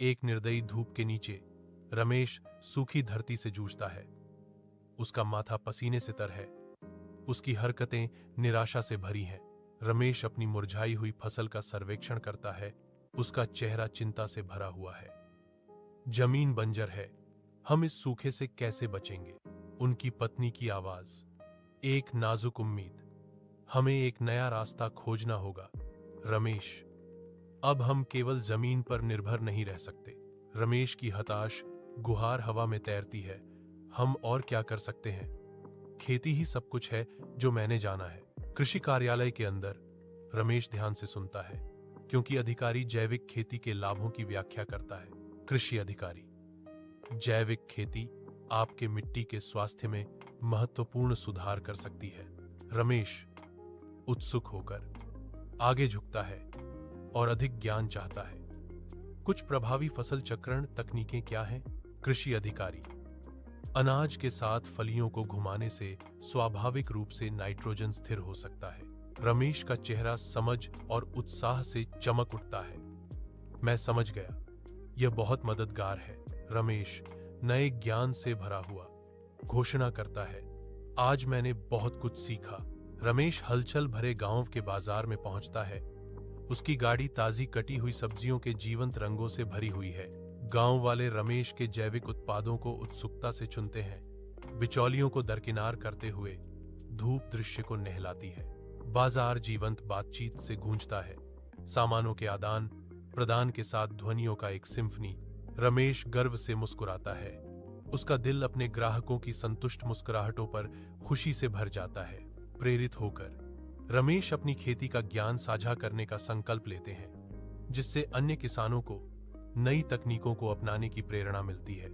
एक निर्दयी धूप के नीचे रमेश सूखी धरती से जूझता है। उसका माथा पसीने से तर है। उसकी हरकतें निराशा से भरी हैं। रमेश अपनी मुरझाई हुई फसल का सर्वेक्षण करता है। उसका चेहरा चिंता से भरा हुआ है। जमीन बंजर है। हम इस सूखे से कैसे बचेंगे? उनकी पत्नी की आवाज, एक नाजुक उम्मीद। हमें एक नया रास्ता खोजना होगा रमेश। अब हम केवल जमीन पर निर्भर नहीं रह सकते। रमेश की हताश गुहार हवा में तैरती है। हम और क्या कर सकते हैं? खेती ही सब कुछ है जो मैंने जाना है। कृषि कार्यालय के अंदर रमेश ध्यान से सुनता है, क्योंकि अधिकारी जैविक खेती के लाभों की व्याख्या करता है। कृषि अधिकारी, जैविक खेती आपके मिट्टी के स्वास्थ्य में महत्वपूर्ण सुधार कर सकती है। रमेश उत्सुक होकर आगे झुकता है और अधिक ज्ञान चाहता है। कुछ प्रभावी फसल चक्रण तकनीकें क्या हैं? कृषि अधिकारी, अनाज के साथ फलियों को घुमाने से स्वाभाविक रूप से नाइट्रोजन स्थिर हो सकता है। रमेश का चेहरा समझ और उत्साह से चमक उठता है। मैं समझ गया, यह बहुत मददगार है। रमेश नए ज्ञान से भरा हुआ घोषणा करता है, आज मैंने बहुत कुछ सीखा। रमेश हलचल भरे गांव के बाजार में पहुंचता है। उसकी गाड़ी ताजी कटी हुई सब्जियों के जीवंत रंगों से भरी हुई है। गांव वाले रमेश के जैविक उत्पादों को उत्सुकता से चुनते हैं। बिचौलियों को दरकिनार करते हुए धूप दृश्य को नहलाती है। बाजार जीवंत बातचीत से गूंजता है, सामानों के आदान प्रदान के साथ ध्वनियों का एक सिम्फनी। रमेश गर्व से मुस्कुराता है। उसका दिल अपने ग्राहकों की संतुष्ट मुस्कुराहटों पर खुशी से भर जाता है। प्रेरित होकर रमेश अपनी खेती का ज्ञान साझा करने का संकल्प लेते हैं, जिससे अन्य किसानों को नई तकनीकों को अपनाने की प्रेरणा मिलती है।